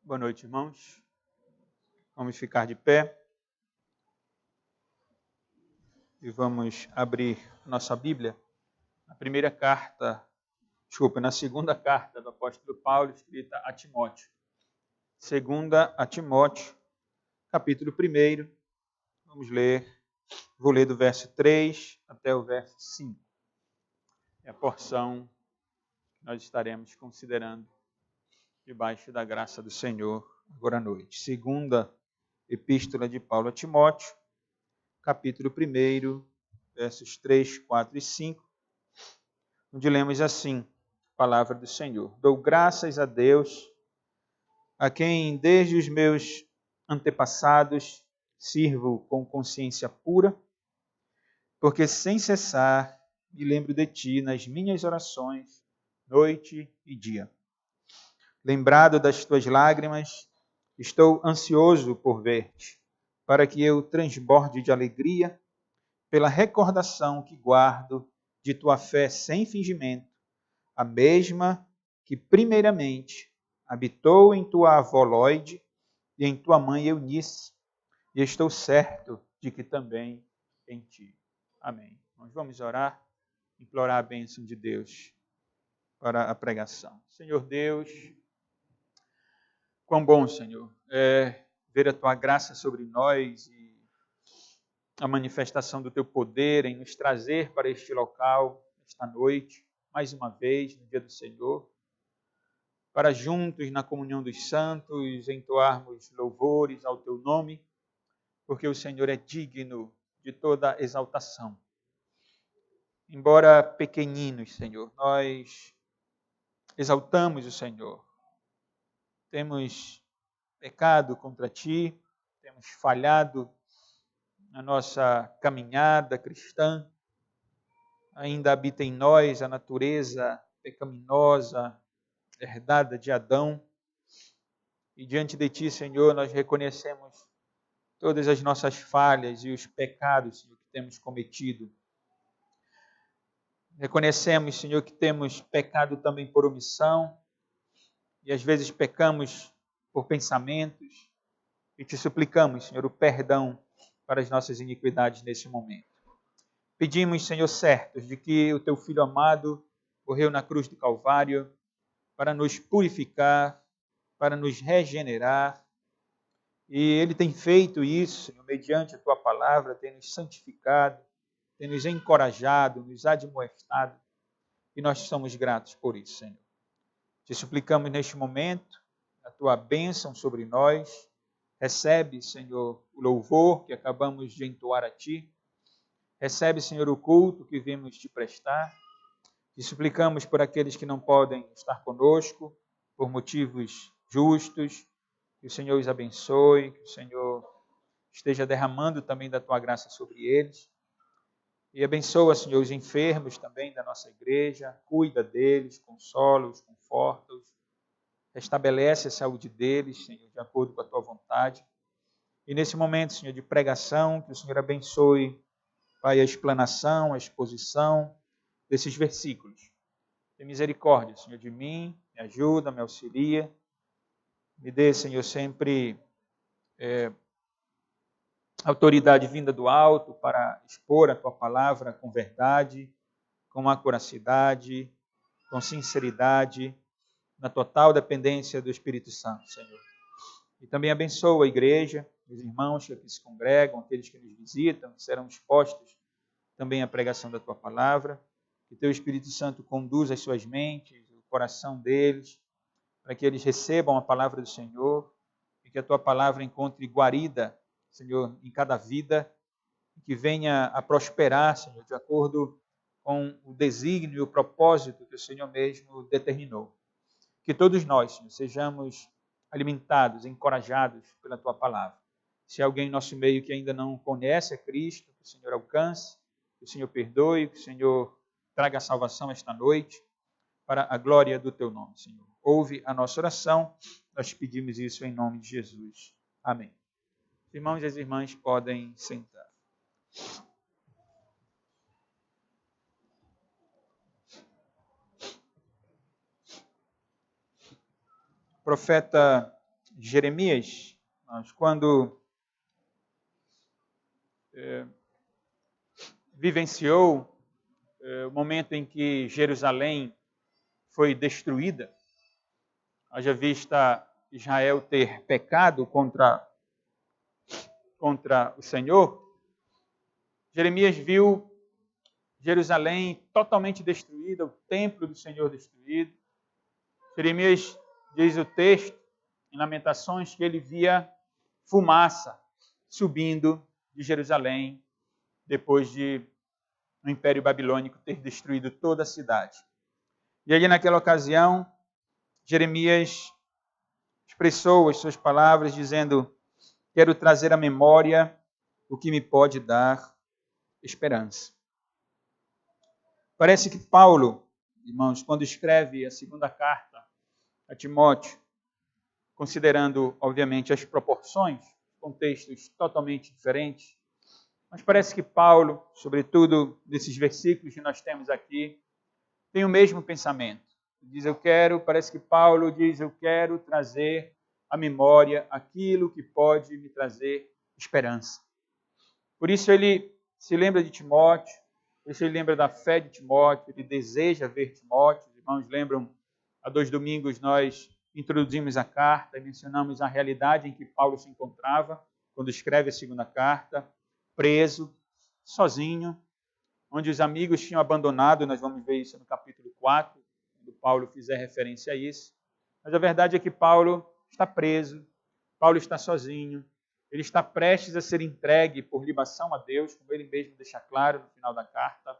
Boa noite, irmãos. Vamos ficar de pé e vamos abrir nossa Bíblia na segunda carta do apóstolo Paulo, escrita a Timóteo. Segunda a Timóteo, capítulo 1. Vou ler do verso 3 até o verso 5. É a porção que nós estaremos considerando debaixo da graça do Senhor agora à noite. Segunda Epístola de Paulo a Timóteo, capítulo 1, versos 3, 4 e 5, onde lemos assim, palavra do Senhor. Dou graças a Deus, a quem desde os meus antepassados sirvo com consciência pura, porque sem cessar me lembro de ti nas minhas orações, noite e dia. Lembrado das tuas lágrimas, estou ansioso por ver-te, para que eu transborde de alegria pela recordação que guardo de tua fé sem fingimento, a mesma que primeiramente habitou em tua avó Lóide e em tua mãe Eunice, e estou certo de que também em ti. Amém. Nós vamos orar, implorar a bênção de Deus para a pregação. Senhor Deus, quão bom, Senhor, é ver a tua graça sobre nós e a manifestação do teu poder em nos trazer para este local, esta noite, mais uma vez, no dia do Senhor, para juntos, na comunhão dos santos, entoarmos louvores ao teu nome, porque o Senhor é digno de toda exaltação. Embora pequeninos, Senhor, nós exaltamos o Senhor. Temos pecado contra ti, temos falhado na nossa caminhada cristã, ainda habita em nós a natureza pecaminosa, herdada de Adão. E diante de ti, Senhor, nós reconhecemos todas as nossas falhas e os pecados, Senhor, que temos cometido. Reconhecemos, Senhor, que temos pecado também por omissão e às vezes pecamos por pensamentos e te suplicamos, Senhor, o perdão para as nossas iniquidades nesse momento. Pedimos, Senhor, certos de que o teu Filho amado morreu na cruz do Calvário para nos purificar, para nos regenerar. E Ele tem feito isso, Senhor, mediante a Tua palavra, tem nos santificado, tem nos encorajado, nos admoestado. E nós somos gratos por isso, Senhor. Te suplicamos neste momento a Tua bênção sobre nós. Recebe, Senhor, o louvor que acabamos de entoar a Ti. Recebe, Senhor, o culto que vimos Te prestar. Te suplicamos por aqueles que não podem estar conosco, por motivos justos, que o Senhor os abençoe, que o Senhor esteja derramando também da Tua graça sobre eles. E abençoa, Senhor, os enfermos também da nossa igreja, cuida deles, consola-os, conforta-os, restabelece a saúde deles, Senhor, de acordo com a Tua vontade. E nesse momento, Senhor, de pregação, que o Senhor abençoe, Pai, a explanação, a exposição desses versículos. Tem misericórdia, Senhor, de mim, me ajuda, me auxilia. Me dê, Senhor, sempre autoridade vinda do alto para expor a Tua palavra com verdade, com acuracidade, com sinceridade, na total dependência do Espírito Santo, Senhor. E também abençoa a igreja, os irmãos que aqui se congregam, aqueles que nos visitam, que serão expostos também à pregação da Tua palavra. Que Teu Espírito Santo conduza as suas mentes, o coração deles, para que eles recebam a palavra do Senhor e que a Tua palavra encontre guarida, Senhor, em cada vida, e que venha a prosperar, Senhor, de acordo com o desígnio e o propósito que o Senhor mesmo determinou. Que todos nós, Senhor, sejamos alimentados, encorajados pela Tua palavra. Se há alguém em nosso meio que ainda não conhece a Cristo, que o Senhor alcance, que o Senhor perdoe, que o Senhor traga a salvação esta noite, para a glória do Teu nome, Senhor. Ouve a nossa oração, nós pedimos isso em nome de Jesus. Amém. Os irmãos e as irmãs podem sentar. O profeta de Jeremias, quando vivenciou o momento em que Jerusalém foi destruída, haja vista Israel ter pecado contra o Senhor, Jeremias viu Jerusalém totalmente destruída, o templo do Senhor destruído. Jeremias diz o texto, em Lamentações, que ele via fumaça subindo de Jerusalém, depois de o Império Babilônico ter destruído toda a cidade. E ali naquela ocasião, Jeremias expressou as suas palavras dizendo: quero trazer à memória o que me pode dar esperança. Parece que Paulo, irmãos, quando escreve a segunda carta a Timóteo, considerando, obviamente, as proporções, contextos totalmente diferentes, mas parece que Paulo, sobretudo nesses versículos que nós temos aqui, tem o mesmo pensamento. Diz, parece que Paulo diz, eu quero trazer à memória aquilo que pode me trazer esperança. Por isso ele se lembra de Timóteo, por isso ele lembra da fé de Timóteo, ele deseja ver Timóteo. Os irmãos lembram, há 2 domingos nós introduzimos a carta e mencionamos a realidade em que Paulo se encontrava quando escreve a segunda carta, preso, sozinho, onde os amigos tinham abandonado, nós vamos ver isso no capítulo 4, quando Paulo fizer referência a isso. Mas a verdade é que Paulo está preso, Paulo está sozinho, ele está prestes a ser entregue por libação a Deus, como ele mesmo deixa claro no final da carta,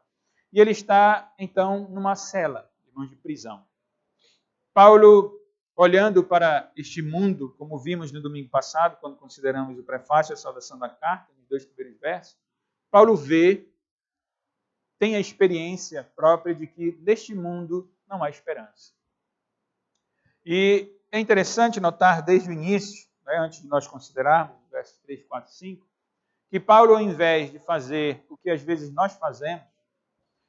e ele está, então, numa cela, irmãos, de prisão. Paulo, olhando para este mundo, como vimos no domingo passado, quando consideramos o prefácio e a saudação da carta, nos 2 primeiros versos, Paulo tem a experiência própria de que neste mundo não há esperança. E é interessante notar desde o início, antes de nós considerarmos, versos 3, 4, 5, que Paulo, ao invés de fazer o que às vezes nós fazemos,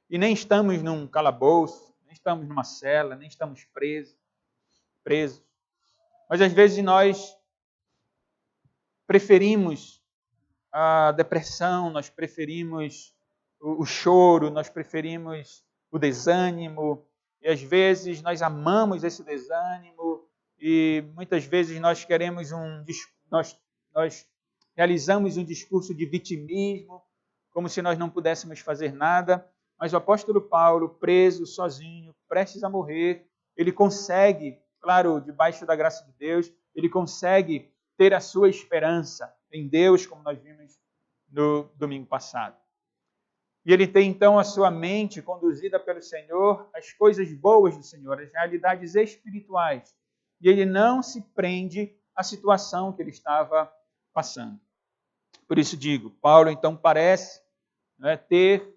e nem estamos num calabouço, nem estamos numa cela, nem estamos presos, mas às vezes nós preferimos a depressão, nós preferimos o choro, nós preferimos o desânimo, e às vezes nós amamos esse desânimo, e muitas vezes nós queremos nós realizamos um discurso de vitimismo, como se nós não pudéssemos fazer nada, mas o apóstolo Paulo, preso, sozinho, prestes a morrer, ele consegue, claro, debaixo da graça de Deus, ele consegue ter a sua esperança em Deus, como nós vimos no domingo passado. E ele tem, então, a sua mente conduzida pelo Senhor, as coisas boas do Senhor, as realidades espirituais. E ele não se prende à situação que ele estava passando. Por isso digo, Paulo, então, parece ter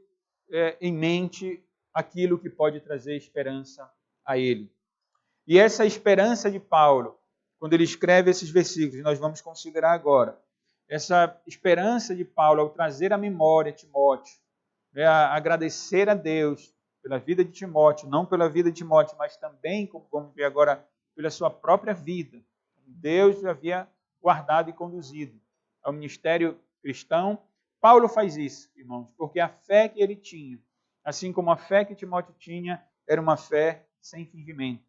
em mente aquilo que pode trazer esperança a ele. E essa esperança de Paulo, quando ele escreve esses versículos, nós vamos considerar agora, essa esperança de Paulo ao trazer à memória Timóteo, a agradecer a Deus pela vida de Timóteo, não pela vida de Timóteo, mas também, como vamos ver agora, pela sua própria vida. Deus o havia guardado e conduzido ao ministério cristão. Paulo faz isso, irmãos, porque a fé que ele tinha, assim como a fé que Timóteo tinha, era uma fé sem fingimento,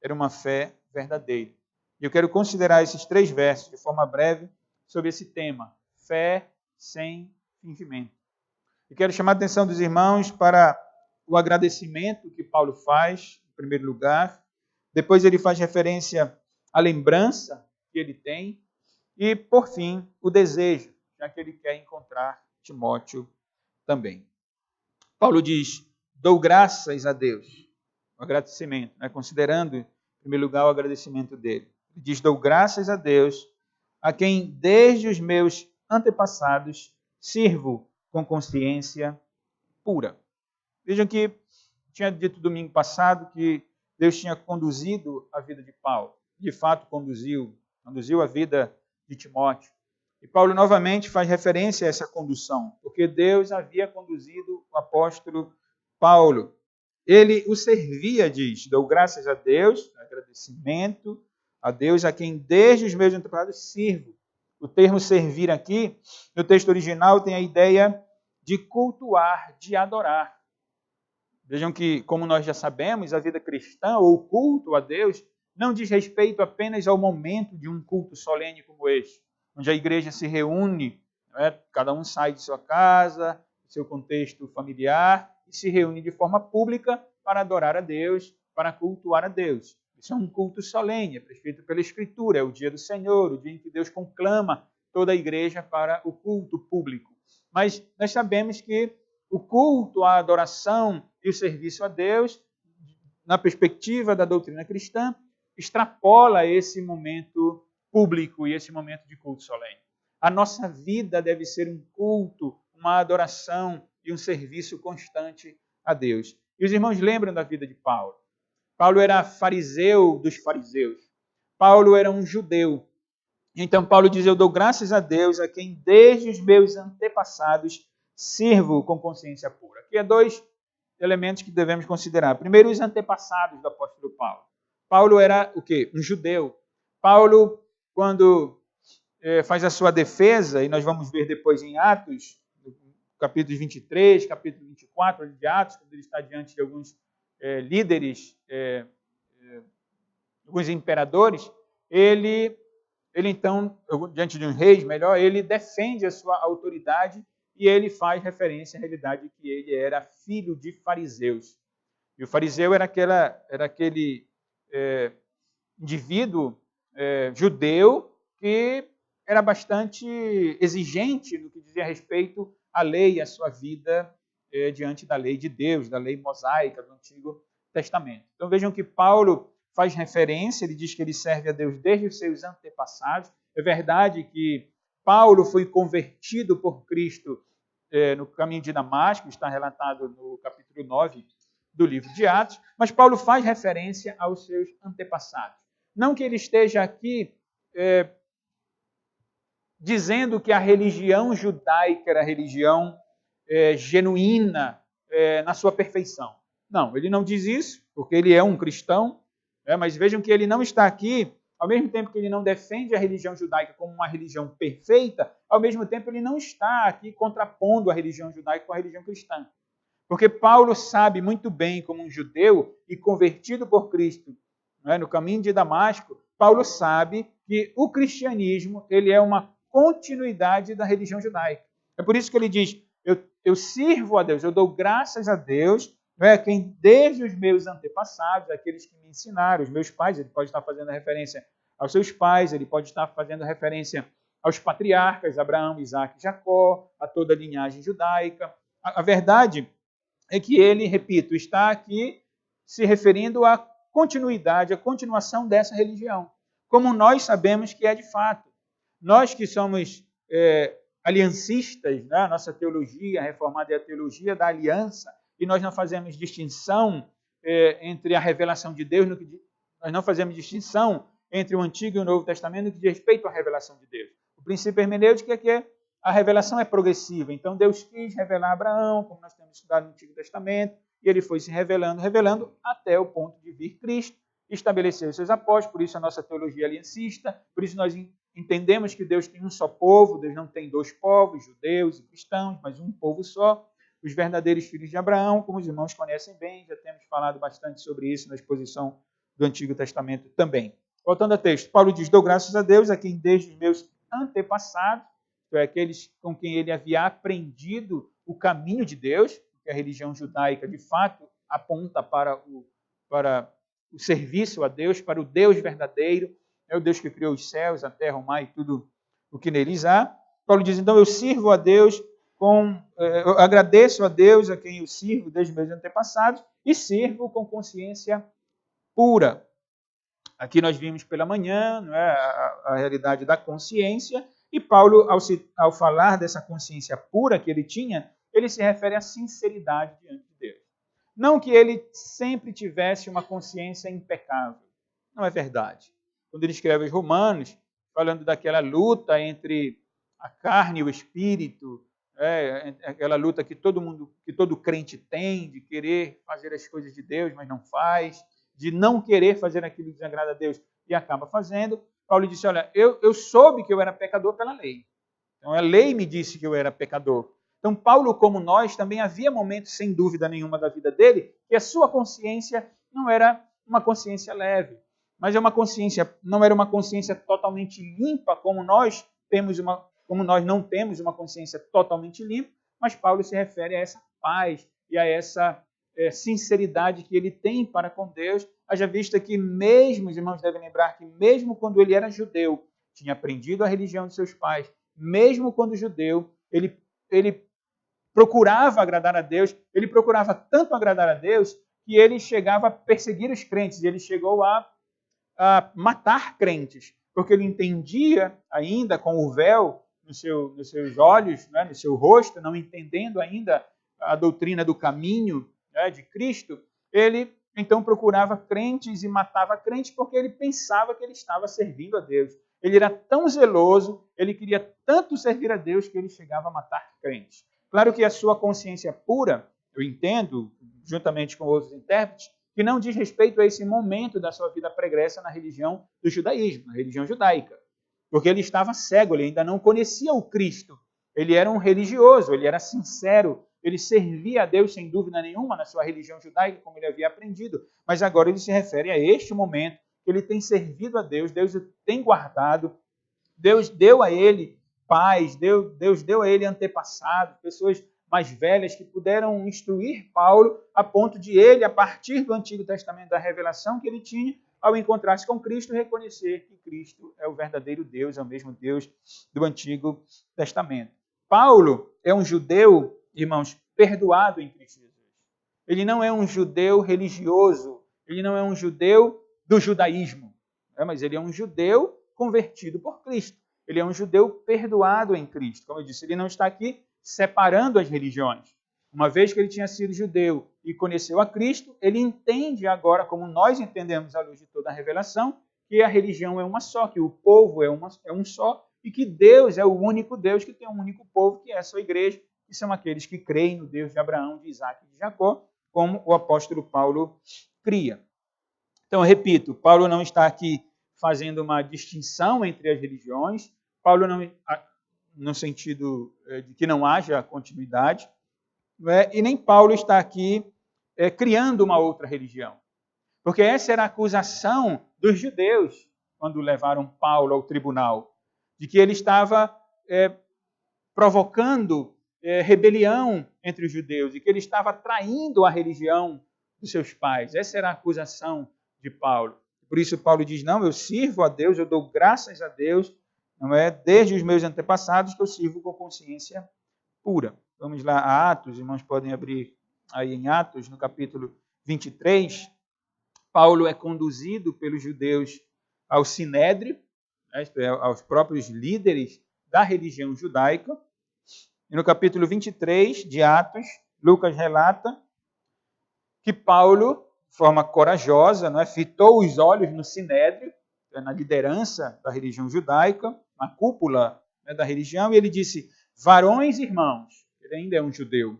era uma fé verdadeira. E eu quero considerar esses 3 versos de forma breve sobre esse tema, fé sem fingimento. E quero chamar a atenção dos irmãos para o agradecimento que Paulo faz, em primeiro lugar. Depois ele faz referência à lembrança que ele tem. E, por fim, o desejo, já que ele quer encontrar Timóteo também. Paulo diz, dou graças a Deus. O agradecimento, considerando, em primeiro lugar, o agradecimento dele. Ele diz, dou graças a Deus, a quem desde os meus antepassados sirvo com consciência pura. Vejam que tinha dito domingo passado que Deus tinha conduzido a vida de Paulo. De fato, conduziu a vida de Timóteo. E Paulo novamente faz referência a essa condução, porque Deus havia conduzido o apóstolo Paulo. Ele o servia, diz, dou graças a Deus, agradecimento, a Deus a quem desde os meus antepassados sirvo. O termo servir aqui, no texto original, tem a ideia de cultuar, de adorar. Vejam que, como nós já sabemos, a vida cristã, ou o culto a Deus, não diz respeito apenas ao momento de um culto solene como este, onde a igreja se reúne, cada um sai de sua casa, do seu contexto familiar, e se reúne de forma pública para adorar a Deus, para cultuar a Deus. Isso é um culto solene, é prescrito pela Escritura, é o dia do Senhor, o dia em que Deus conclama toda a igreja para o culto público. Mas nós sabemos que o culto, a adoração e o serviço a Deus, na perspectiva da doutrina cristã, extrapola esse momento público e esse momento de culto solene. A nossa vida deve ser um culto, uma adoração e um serviço constante a Deus. E os irmãos lembram da vida de Paulo. Paulo era fariseu dos fariseus. Paulo era um judeu. Então Paulo diz, eu dou graças a Deus a quem desde os meus antepassados sirvo com consciência pura. Aqui há dois elementos que devemos considerar. Primeiro, os antepassados do apóstolo Paulo. Paulo era o quê? Um judeu. Paulo, quando faz a sua defesa, e nós vamos ver depois em Atos, capítulo 23, capítulo 24 de Atos, quando ele está diante de alguns líderes, alguns imperadores, ele então, diante de um rei, melhor, ele defende a sua autoridade e ele faz referência à realidade que ele era filho de fariseus. E o fariseu era aquele indivíduo judeu que era bastante exigente no que dizia respeito à lei e à sua vida diante da lei de Deus, da lei mosaica do Antigo Testamento. Então vejam que Paulo faz referência, ele diz que ele serve a Deus desde os seus antepassados. É verdade que Paulo foi convertido por Cristo no caminho de Damasco, está relatado no capítulo 9 do livro de Atos, mas Paulo faz referência aos seus antepassados. Não que ele esteja aqui dizendo que a religião judaica era a religião genuína na sua perfeição. Não, ele não diz isso, porque ele é um cristão, mas vejam que ele não está aqui, ao mesmo tempo que ele não defende a religião judaica como uma religião perfeita, ao mesmo tempo ele não está aqui contrapondo a religião judaica com a religião cristã. Porque Paulo sabe muito bem, como um judeu e convertido por Cristo no caminho de Damasco, Paulo sabe que o cristianismo ele é uma continuidade da religião judaica. É por isso que ele diz, eu sirvo a Deus, eu dou graças a Deus, quem desde os meus antepassados, aqueles que me ensinaram, os meus pais, ele pode estar fazendo referência aos seus pais, ele pode estar fazendo referência aos patriarcas, Abraão, Isaac e Jacó, a toda a linhagem judaica. A verdade é que ele, repito, está aqui se referindo à continuidade, à continuação dessa religião, como nós sabemos que é de fato. Nós que somos aliancistas, a nossa teologia reformada é a teologia da aliança, e nós não fazemos distinção entre a revelação de Deus, nós não fazemos distinção entre o Antigo e o Novo Testamento no que diz respeito à revelação de Deus. O princípio hermenêutico é que a revelação é progressiva. Então Deus quis revelar a Abraão, como nós temos estudado no Antigo Testamento, e ele foi se revelando até o ponto de vir Cristo, estabelecer os seus apóstolos, por isso a nossa teologia é aliancista, por isso nós entendemos que Deus tem um só povo, Deus não tem dois povos, judeus e cristãos, mas um povo só, os verdadeiros filhos de Abraão, como os irmãos conhecem bem, já temos falado bastante sobre isso na exposição do Antigo Testamento também. Voltando ao texto, Paulo diz, dou graças a Deus a quem desde os meus antepassados, aqueles com quem ele havia aprendido o caminho de Deus, porque a religião judaica, de fato, aponta para o serviço a Deus, para o Deus verdadeiro, é o Deus que criou os céus, a terra, o mar e tudo o que neles há. Paulo diz, então, eu sirvo a Deus, eu agradeço a Deus a quem eu sirvo desde meus antepassados e sirvo com consciência pura. Aqui nós vimos pela manhã a realidade da consciência, e Paulo, ao falar dessa consciência pura que ele tinha, ele se refere à sinceridade diante de Deus. Não que ele sempre tivesse uma consciência impecável. Não é verdade. Quando ele escreve aos Romanos, falando daquela luta entre a carne e o espírito, aquela luta que todo crente tem, de querer fazer as coisas de Deus, mas não faz, de não querer fazer aquilo que desagrada a Deus e acaba fazendo. Paulo disse, olha, eu soube que eu era pecador pela lei. Então a lei me disse que eu era pecador. Então Paulo, como nós, também havia momentos, sem dúvida nenhuma, da vida dele, que a sua consciência não era uma consciência leve, mas não era uma consciência totalmente limpa, como nós não temos uma consciência totalmente limpa, mas Paulo se refere a essa paz e a essa sinceridade que ele tem para com Deus, haja vista que mesmo, os irmãos devem lembrar que mesmo quando ele era judeu, tinha aprendido a religião de seus pais, mesmo quando judeu, ele procurava agradar a Deus, ele procurava tanto agradar a Deus que ele chegava a perseguir os crentes, ele chegou a matar crentes, porque ele entendia ainda com o véu nos seus olhos, né, no seu rosto, não entendendo ainda a doutrina do caminho, né, de Cristo, ele então procurava crentes e matava crentes porque ele pensava que ele estava servindo a Deus. Ele era tão zeloso, ele queria tanto servir a Deus que ele chegava a matar crentes. Claro que a sua consciência pura, eu entendo, juntamente com outros intérpretes, que não diz respeito a esse momento da sua vida pregressa na religião do judaísmo, na religião judaica. Porque ele estava cego, ele ainda não conhecia o Cristo. Ele era um religioso, ele era sincero, ele servia a Deus sem dúvida nenhuma na sua religião judaica, como ele havia aprendido. Mas agora ele se refere a este momento que ele tem servido a Deus, Deus o tem guardado, Deus deu a ele pais, Deus deu a ele antepassados, pessoas mais velhas que puderam instruir Paulo a ponto de ele, a partir do Antigo Testamento, da revelação que ele tinha, ao encontrar-se com Cristo, reconhecer que Cristo é o verdadeiro Deus, é o mesmo Deus do Antigo Testamento. Paulo é um judeu, irmãos, perdoado em Cristo Jesus. Ele não é um judeu religioso, ele não é um judeu do judaísmo, mas ele é um judeu convertido por Cristo. Ele é um judeu perdoado em Cristo. Como eu disse, ele não está aqui separando as religiões. Uma vez que ele tinha sido judeu e conheceu a Cristo, ele entende agora, como nós entendemos à luz de toda a revelação, que a religião é uma só, que o povo é um só, e que Deus é o único Deus, que tem um único povo, que é a sua igreja, que são aqueles que creem no Deus de Abraão, de Isaac e de Jacó, como o apóstolo Paulo cria. Então, eu repito, Paulo não está aqui fazendo uma distinção entre as religiões, Paulo não, no sentido de que não haja continuidade, e nem Paulo está aqui criando uma outra religião. Porque essa era a acusação dos judeus quando levaram Paulo ao tribunal, de que ele estava provocando rebelião entre os judeus, e que ele estava traindo a religião dos seus pais. Essa era a acusação de Paulo. Por isso Paulo diz, não, eu sirvo a Deus, eu dou graças a Deus, não é desde os meus antepassados que eu sirvo com consciência pura. Vamos lá a Atos, irmãos podem abrir aí em Atos, no capítulo 23. Paulo é conduzido pelos judeus ao Sinédrio, isto é, aos próprios líderes da religião judaica. E no capítulo 23 de Atos, Lucas relata que Paulo, de forma corajosa, fitou os olhos no Sinédrio, na liderança da religião judaica, na cúpula da religião, e ele disse, varões e irmãos, ele ainda é um judeu,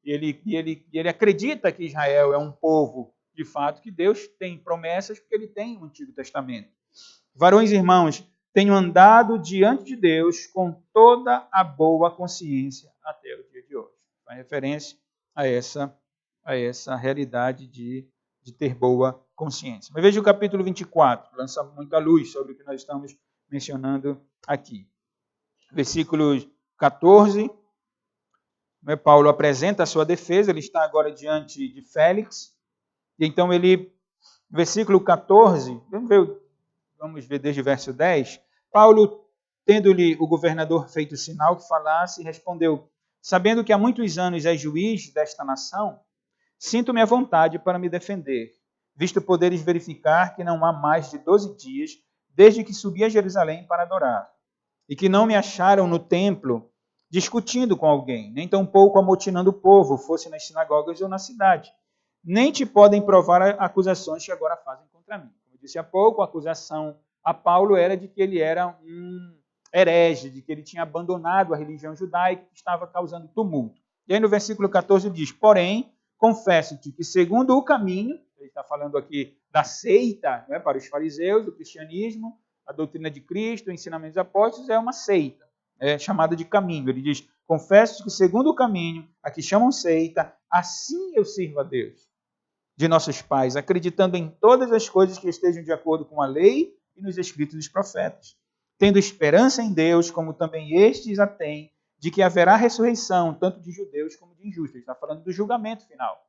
e ele acredita que Israel é um povo, de fato, que Deus tem promessas, porque ele tem o Antigo Testamento. Varões e irmãos, tenho andado diante de Deus com toda a boa consciência até o dia de hoje. Faz referência a essa realidade de ter boa consciência. Mas veja o capítulo 24, lança muita luz sobre o que nós estamos mencionando aqui. Versículo 14, Paulo apresenta a sua defesa, ele está agora diante de Félix, e então versículo 14, vamos ver desde o verso 10, Paulo, tendo-lhe o governador feito sinal que falasse, respondeu, sabendo que há muitos anos és juiz desta nação, sinto-me à vontade para me defender, visto poderes verificar que não há mais de 12 dias, desde que subi a Jerusalém para adorar, e que não me acharam no templo discutindo com alguém, nem tampouco amotinando o povo, fosse nas sinagogas ou na cidade. Nem te podem provar acusações que agora fazem contra mim. Como eu disse há pouco, a acusação a Paulo era de que ele era um herege, de que ele tinha abandonado a religião judaica, que estava causando tumulto. E aí no versículo 14 diz, porém, confesso-te que segundo o caminho, ele está falando aqui da seita, né, para os fariseus, do cristianismo, a doutrina de Cristo, o ensinamento dos apóstolos é uma seita, é chamada de caminho. Ele diz, confesso que segundo o caminho, a que chamam seita, assim eu sirvo a Deus, de nossos pais, acreditando em todas as coisas que estejam de acordo com a lei e nos escritos dos profetas, tendo esperança em Deus, como também estes a têm, de que haverá ressurreição, tanto de judeus como de injustos. Ele está falando do julgamento final,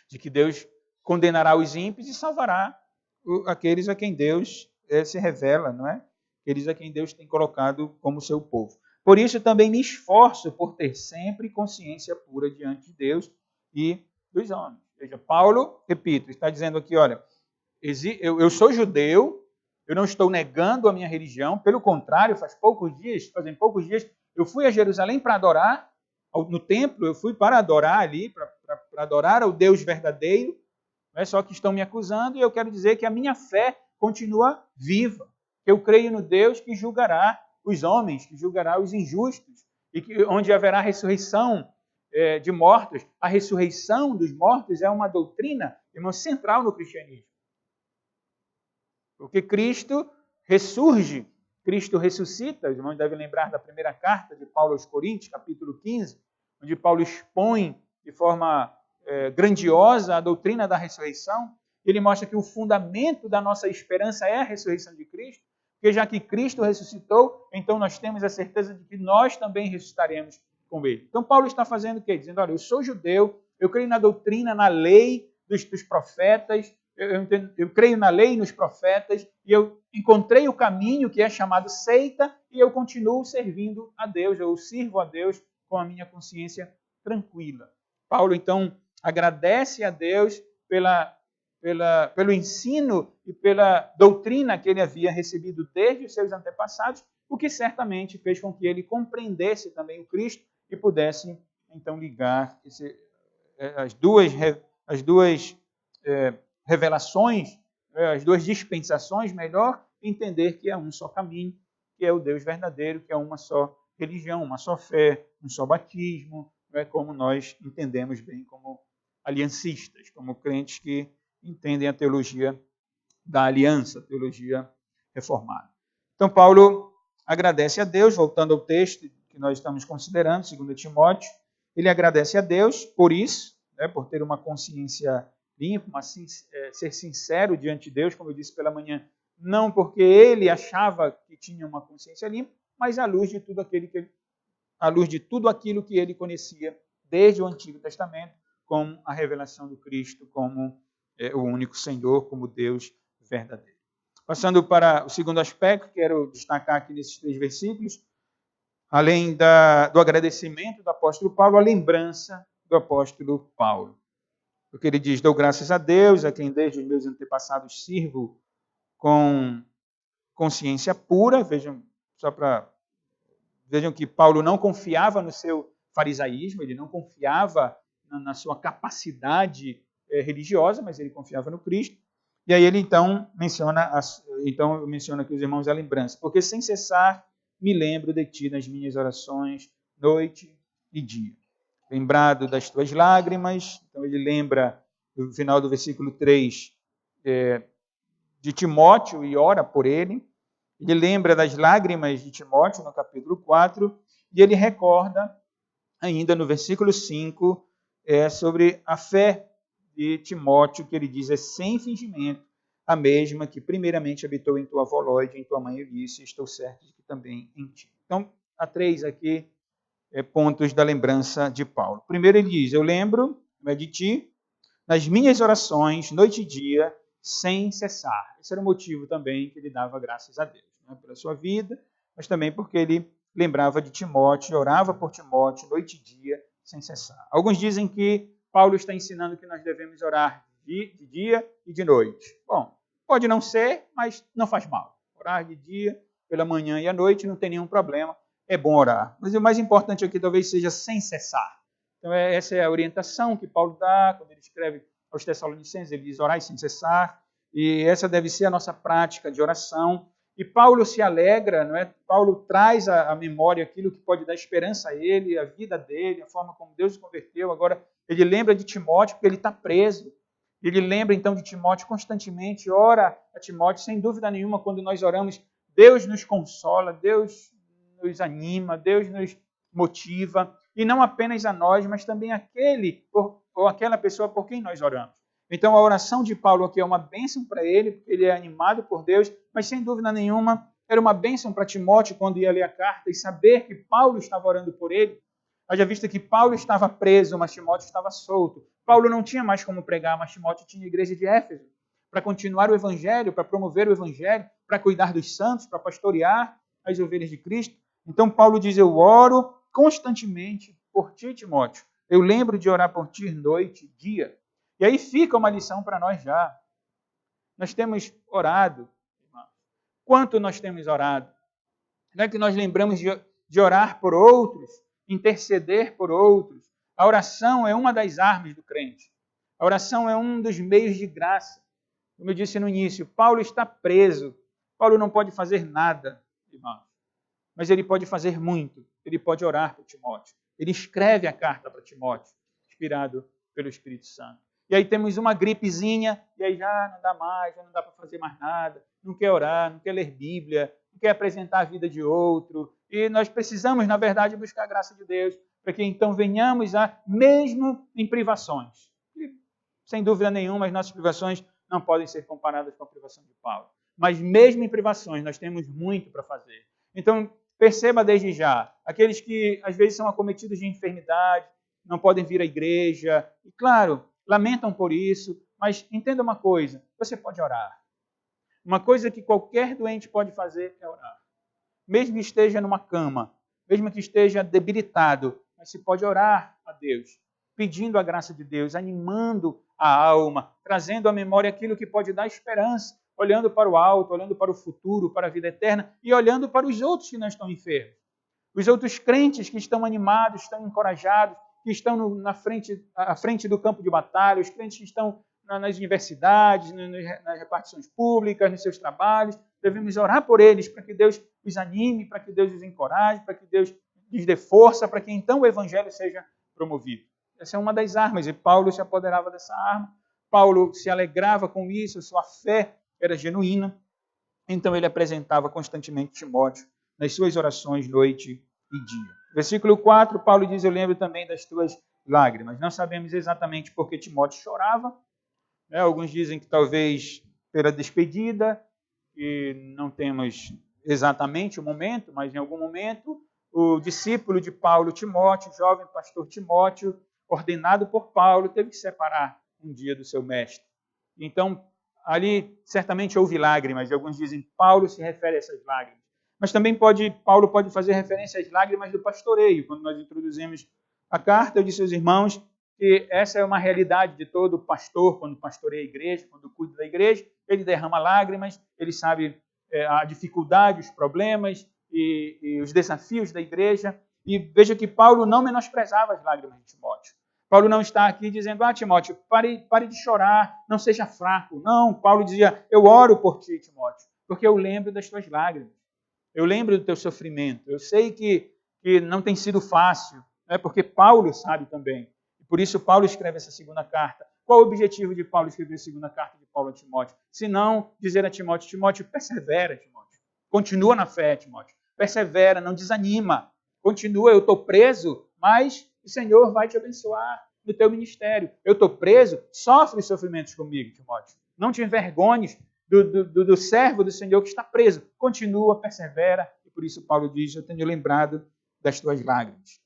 de que Deus condenará os ímpios e salvará aqueles a quem Deus se revela, não é? Aqueles a quem Deus tem colocado como seu povo. Por isso também me esforço por ter sempre consciência pura diante de Deus e dos homens. Veja, Paulo, repito, está dizendo aqui, olha, eu sou judeu, eu não estou negando a minha religião, pelo contrário, fazem poucos dias, eu fui a Jerusalém para adorar, no templo, eu fui para adorar ali, para adorar ao Deus verdadeiro, não é só que estão me acusando, e eu quero dizer que a minha fé continua viva, que eu creio no Deus que julgará os homens, que julgará os injustos, e que onde haverá ressurreição de mortos. A ressurreição dos mortos é uma doutrina, irmão, central no cristianismo. Porque Cristo ressurge, Cristo ressuscita. Os irmãos devem lembrar da primeira carta de Paulo aos Coríntios, capítulo 15, onde Paulo expõe de forma grandiosa a doutrina da ressurreição. Ele mostra que o fundamento da nossa esperança é a ressurreição de Cristo, porque já que Cristo ressuscitou, então nós temos a certeza de que nós também ressuscitaremos com ele. Então Paulo está fazendo o quê? Dizendo, olha, eu sou judeu, eu creio na doutrina, na lei dos profetas, eu creio na lei e nos profetas, e eu encontrei o caminho que é chamado seita, e eu continuo servindo a Deus, eu sirvo a Deus com a minha consciência tranquila. Paulo, então, agradece a Deus pelo ensino e pela doutrina que ele havia recebido desde os seus antepassados, o que certamente fez com que ele compreendesse também o Cristo e pudesse, então, ligar as duas revelações, as duas dispensações, melhor, entender que é um só caminho, que é o Deus verdadeiro, que é uma só religião, uma só fé, um só batismo, como nós entendemos bem como aliancistas, como crentes que entendem a teologia da aliança, a teologia reformada. Então, Paulo agradece a Deus, voltando ao texto que nós estamos considerando, 2 Timóteo, ele agradece a Deus por isso, por ter uma consciência limpa, ser sincero diante de Deus, como eu disse pela manhã, não porque ele achava que tinha uma consciência limpa, mas à luz de tudo aquilo que ele conhecia desde o Antigo Testamento, como a revelação do Cristo, como o único Senhor, como Deus verdadeiro. Passando para o segundo aspecto, quero destacar aqui nesses 3 versículos, além do agradecimento do apóstolo Paulo, a lembrança do apóstolo Paulo. Porque ele diz, dou graças a Deus, a quem desde os meus antepassados sirvo com consciência pura. Vejam que Paulo não confiava no seu farisaísmo, ele não confiava na sua capacidade religiosa, mas ele confiava no Cristo. E aí ele então menciona aqui os irmãos a lembrança, porque sem cessar me lembro de ti nas minhas orações, noite e dia. Lembrado das tuas lágrimas, então ele lembra, no final do versículo 3, de Timóteo e ora por ele. Ele lembra das lágrimas de Timóteo, no capítulo 4, e ele recorda, ainda no versículo 5, sobre a fé de Timóteo, que ele diz, é sem fingimento, a mesma que primeiramente habitou em tua avó Lóide, em tua mãe Eunice, e estou certo de que também em ti. Então, há 3 aqui pontos da lembrança de Paulo. Primeiro ele diz, eu lembro de ti nas minhas orações, noite e dia, sem cessar. Esse era o motivo também que ele dava graças a Deus, pela sua vida, mas também porque ele lembrava de Timóteo, orava por Timóteo, noite e dia, sem cessar. Alguns dizem que Paulo está ensinando que nós devemos orar de dia e de noite. Bom, pode não ser, mas não faz mal. Orar de dia, pela manhã e à noite, não tem nenhum problema, é bom orar. Mas o mais importante aqui talvez seja sem cessar. Então essa é a orientação que Paulo dá, quando ele escreve aos Tessalonicenses, ele diz orai sem cessar, e essa deve ser a nossa prática de oração. E Paulo se alegra, não é? Paulo traz à memória aquilo que pode dar esperança a ele, a vida dele, a forma como Deus o converteu. Agora, ele lembra de Timóteo porque ele está preso. Ele lembra então de Timóteo constantemente, ora a Timóteo, sem dúvida nenhuma, quando nós oramos, Deus nos consola, Deus nos anima, Deus nos motiva, e não apenas a nós, mas também ou aquela pessoa por quem nós oramos. Então a oração de Paulo aqui é uma bênção para ele, porque ele é animado por Deus, mas sem dúvida nenhuma era uma bênção para Timóteo quando ia ler a carta e saber que Paulo estava orando por ele. Haja vista que Paulo estava preso, mas Timóteo estava solto. Paulo não tinha mais como pregar, mas Timóteo tinha a igreja de Éfeso para continuar o evangelho, para promover o evangelho, para cuidar dos santos, para pastorear as ovelhas de Cristo. Então Paulo diz, eu oro constantemente por ti, Timóteo. Eu lembro de orar por ti noite e dia. E aí fica uma lição para nós já. Nós temos orado, irmão. Quanto nós temos orado? Não é que nós lembramos de orar por outros, interceder por outros. A oração é uma das armas do crente. A oração é um dos meios de graça. Como eu disse no início, Paulo está preso. Paulo não pode fazer nada, irmãos. Mas ele pode fazer muito. Ele pode orar por Timóteo. Ele escreve a carta para Timóteo, inspirado pelo Espírito Santo. E aí temos uma gripezinha, e aí já não dá mais, já não dá para fazer mais nada. Não quer orar, não quer ler Bíblia, não quer apresentar a vida de outro. E nós precisamos, na verdade, buscar a graça de Deus, para que então venhamos a, mesmo em privações. E, sem dúvida nenhuma, as nossas privações não podem ser comparadas com a privação de Paulo. Mas mesmo em privações, nós temos muito para fazer. Então, perceba desde já, aqueles que às vezes são acometidos de enfermidade, não podem vir à igreja, e claro, lamentam por isso, mas entenda uma coisa, você pode orar. Uma coisa que qualquer doente pode fazer é orar. Mesmo que esteja numa cama, mesmo que esteja debilitado, mas se pode orar a Deus, pedindo a graça de Deus, animando a alma, trazendo à memória aquilo que pode dar esperança, olhando para o alto, olhando para o futuro, para a vida eterna e olhando para os outros que não estão enfermos. Os outros crentes que estão animados, estão encorajados, que estão à frente do campo de batalha, os crentes que estão nas universidades, nas repartições públicas, nos seus trabalhos. Devemos orar por eles, para que Deus os anime, para que Deus os encoraje, para que Deus lhes dê força, para que então o evangelho seja promovido. Essa é uma das armas, e Paulo se apoderava dessa arma. Paulo se alegrava com isso, sua fé era genuína. Então ele apresentava constantemente Timóteo nas suas orações noite e dia. Versículo 4, Paulo diz, eu lembro também das tuas lágrimas. Não sabemos exatamente por que Timóteo chorava. Alguns dizem que talvez pela despedida, e não temos exatamente o momento, mas em algum momento, o discípulo de Paulo, Timóteo, o jovem pastor Timóteo, ordenado por Paulo, teve que separar um dia do seu mestre. Então, ali certamente houve lágrimas, e alguns dizem que Paulo se refere a essas lágrimas. Mas também Paulo pode fazer referência às lágrimas do pastoreio. Quando nós introduzimos a carta, eu disse aos irmãos que essa é uma realidade de todo pastor, quando pastoreia a igreja, quando cuida da igreja, ele derrama lágrimas, ele sabe a dificuldade, os problemas e os desafios da igreja. E veja que Paulo não menosprezava as lágrimas de Timóteo. Paulo não está aqui dizendo, Timóteo, pare de chorar, não seja fraco. Não, Paulo dizia, eu oro por ti, Timóteo, porque eu lembro das tuas lágrimas. Eu lembro do teu sofrimento. Eu sei que não tem sido fácil, porque Paulo sabe também. Por isso Paulo escreve essa segunda carta. Qual o objetivo de Paulo escrever a segunda carta de Paulo a Timóteo? Se não dizer a Timóteo, Timóteo, persevera, Timóteo. Continua na fé, Timóteo. Persevera, não desanima. Continua, eu estou preso, mas o Senhor vai te abençoar no teu ministério. Eu estou preso, sofre os sofrimentos comigo, Timóteo. Não te envergonhes do servo do Senhor que está preso. Continua, persevera. E por isso Paulo diz, eu tenho lembrado das tuas lágrimas.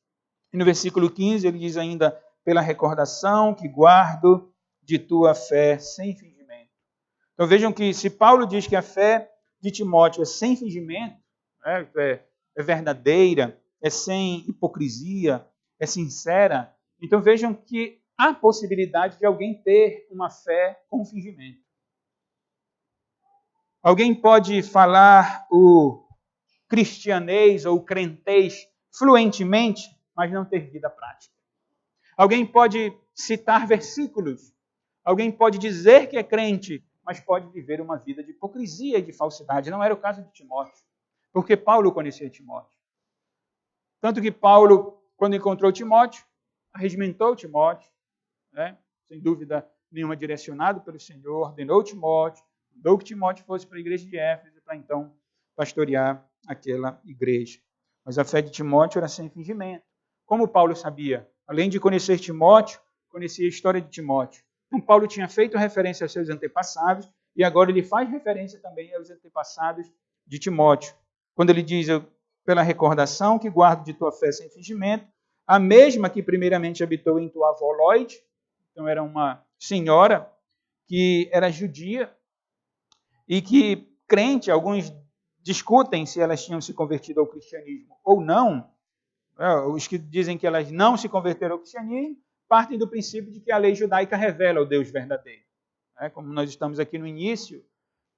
E no versículo 15 ele diz ainda, pela recordação que guardo de tua fé sem fingimento. Então vejam que se Paulo diz que a fé de Timóteo é sem fingimento, é verdadeira, é sem hipocrisia, é sincera, então vejam que há possibilidade de alguém ter uma fé com fingimento. Alguém pode falar o cristianês ou o crentez fluentemente, mas não ter vida prática. Alguém pode citar versículos. Alguém pode dizer que é crente, mas pode viver uma vida de hipocrisia e de falsidade. Não era o caso de Timóteo, porque Paulo conhecia Timóteo. Tanto que Paulo, quando encontrou Timóteo, arregimentou Timóteo, sem dúvida nenhuma direcionado pelo Senhor, ordenou Timóteo, mandou que Timóteo fosse para a igreja de Éfeso para então pastorear aquela igreja. Mas a fé de Timóteo era sem fingimento. Como Paulo sabia? Além de conhecer Timóteo, conhecia a história de Timóteo. Então Paulo tinha feito referência aos seus antepassados e agora ele faz referência também aos antepassados de Timóteo. Quando ele diz, pela recordação que guardo de tua fé sem fingimento, a mesma que primeiramente habitou em tua avó Loide, então era uma senhora que era judia e que crente, alguns discutem se elas tinham se convertido ao cristianismo ou não. Os que dizem que elas não se converteram ao cristianismo partem do princípio de que a lei judaica revela o Deus verdadeiro. Como nós estamos aqui no início,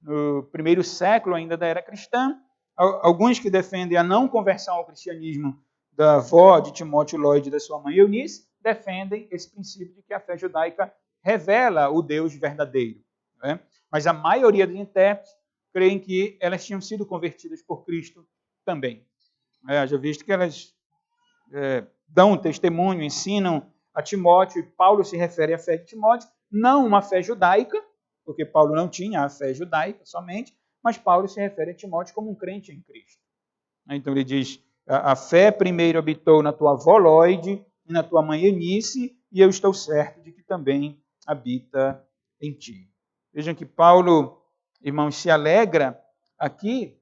no primeiro século ainda da era cristã, alguns que defendem a não conversão ao cristianismo da avó de Timóteo Loide e da sua mãe Eunice, defendem esse princípio de que a fé judaica revela o Deus verdadeiro. Mas a maioria dos intérpretes creem que elas tinham sido convertidas por Cristo também. Já visto que elas dão um testemunho, ensinam a Timóteo, e Paulo se refere à fé de Timóteo, não uma fé judaica, porque Paulo não tinha a fé judaica somente, mas Paulo se refere a Timóteo como um crente em Cristo. Então ele diz, a fé primeiro habitou na tua avó Loide e na tua mãe Eunice, e eu estou certo de que também habita em ti. Vejam que Paulo, irmãos, se alegra aqui,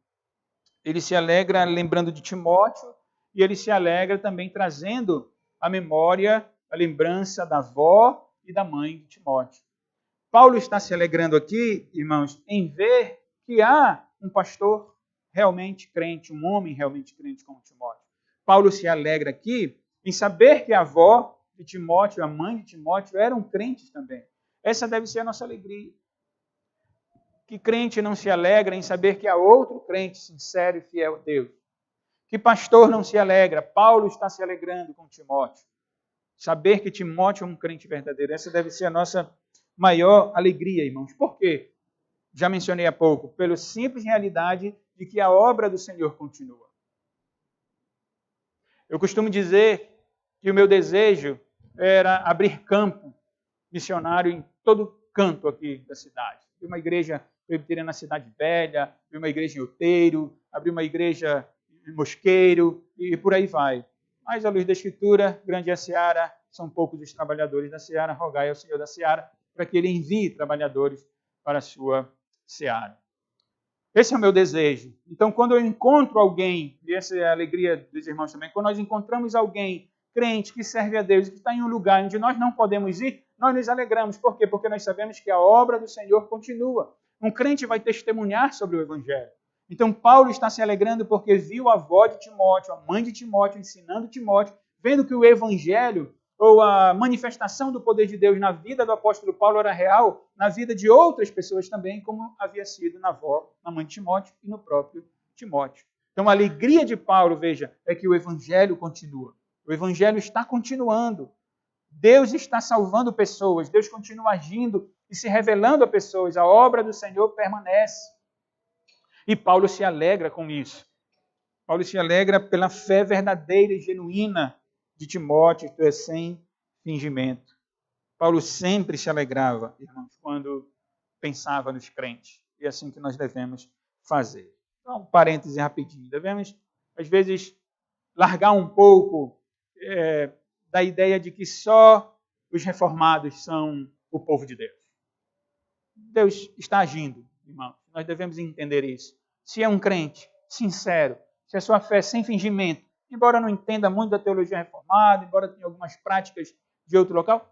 ele se alegra lembrando de Timóteo, e ele se alegra também trazendo à memória a lembrança da avó e da mãe de Timóteo. Paulo está se alegrando aqui, irmãos, em ver que há um pastor realmente crente, um homem realmente crente como Timóteo. Paulo se alegra aqui em saber que a avó de Timóteo, a mãe de Timóteo, eram crentes também. Essa deve ser a nossa alegria. Que crente não se alegra em saber que há outro crente sincero e fiel a Deus? Que pastor não se alegra? Paulo está se alegrando com Timóteo. Saber que Timóteo é um crente verdadeiro. Essa deve ser a nossa maior alegria, irmãos. Por quê? Já mencionei há pouco. Pela simples realidade de que a obra do Senhor continua. Eu costumo dizer que o meu desejo era abrir campo missionário em todo canto aqui da cidade. Abrir uma igreja presbiteriana na Cidade Velha, abrir uma igreja em Outeiro, abrir uma igreja em Mosqueiro e por aí vai. Mas, à luz da Escritura, grande é a seara, são poucos os trabalhadores da seara, rogai ao Senhor da seara para que Ele envie trabalhadores para a sua seara. Esse é o meu desejo. Então, quando eu encontro alguém, e essa é a alegria dos irmãos também, quando nós encontramos alguém crente que serve a Deus, que está em um lugar onde nós não podemos ir, nós nos alegramos. Por quê? Porque nós sabemos que a obra do Senhor continua. Um crente vai testemunhar sobre o Evangelho. Então, Paulo está se alegrando porque viu a avó de Timóteo, a mãe de Timóteo, ensinando Timóteo, vendo que o Evangelho, ou a manifestação do poder de Deus na vida do apóstolo Paulo era real, na vida de outras pessoas também, como havia sido na avó, na mãe de Timóteo e no próprio Timóteo. Então, a alegria de Paulo, veja, é que o Evangelho continua. O Evangelho está continuando. Deus está salvando pessoas, Deus continua agindo e se revelando a pessoas. A obra do Senhor permanece. E Paulo se alegra com isso. Paulo se alegra pela fé verdadeira e genuína de Timóteo, isto é, sem fingimento. Paulo sempre se alegrava, irmãos, quando pensava nos crentes. E é assim que nós devemos fazer. Então, um parêntese rapidinho. Devemos, às vezes, largar um pouco da ideia de que só os reformados são o povo de Deus. Deus está agindo, irmãos. Nós devemos entender isso. Se é um crente sincero, se a sua fé é sem fingimento, embora não entenda muito da teologia reformada, embora tenha algumas práticas de outro local,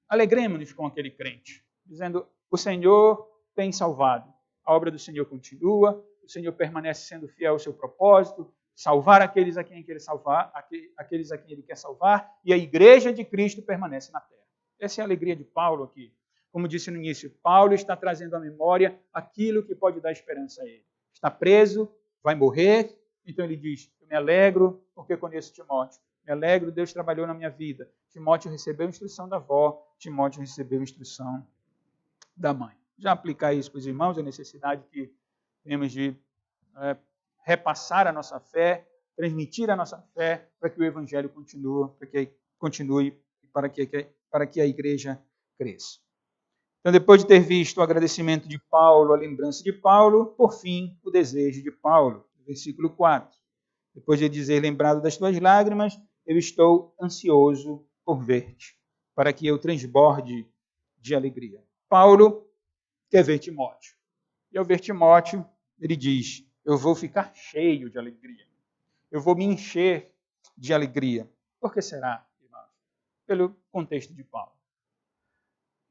alegremos-nos com aquele crente, dizendo, o Senhor tem salvado, a obra do Senhor continua, o Senhor permanece sendo fiel ao seu propósito, salvar aqueles a quem ele quer salvar, aqueles a quem ele quer salvar, e a igreja de Cristo permanece na terra. Essa é a alegria de Paulo aqui. Como disse no início, Paulo está trazendo à memória aquilo que pode dar esperança a ele. Está preso, vai morrer, então ele diz, eu me alegro porque conheço Timóteo. Me alegro, Deus trabalhou na minha vida. Timóteo recebeu instrução da avó, Timóteo recebeu instrução da mãe. Já aplicar isso para os irmãos, a necessidade que temos de repassar a nossa fé, transmitir a nossa fé para que o Evangelho continue, para que a igreja cresça. Então, depois de ter visto o agradecimento de Paulo, a lembrança de Paulo, por fim, o desejo de Paulo. Versículo 4. Depois de dizer, lembrado das tuas lágrimas, eu estou ansioso por ver-te, para que eu transborde de alegria. Paulo quer ver Timóteo. E ao ver Timóteo, ele diz, eu vou ficar cheio de alegria. Eu vou me encher de alegria. Por que será, irmãos? Pelo contexto de Paulo.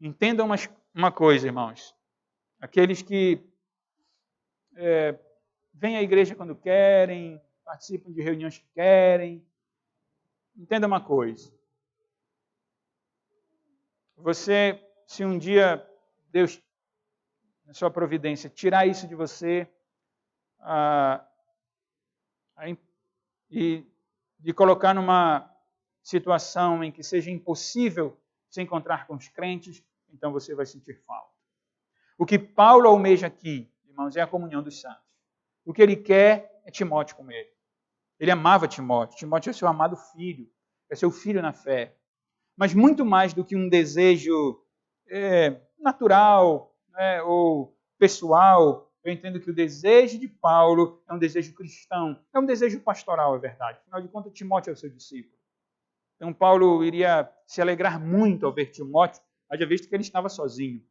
Entendam uma coisa, irmãos. Aqueles que vêm à igreja quando querem, participam de reuniões que querem. Entenda uma coisa. Você, se um dia Deus, na sua providência, tirar isso de você e de colocar numa situação em que seja impossível se encontrar com os crentes, então você vai sentir falta. O que Paulo almeja aqui, irmãos, é a comunhão dos santos. O que ele quer é Timóteo com ele. Ele amava Timóteo. Timóteo é seu amado filho, é seu filho na fé. Mas muito mais do que um desejo natural ou pessoal, eu entendo que o desejo de Paulo é um desejo cristão, é um desejo pastoral, é verdade. Afinal de contas, Timóteo é o seu discípulo. Então, Paulo iria se alegrar muito ao ver Timóteo, haja visto que ele estava sozinho.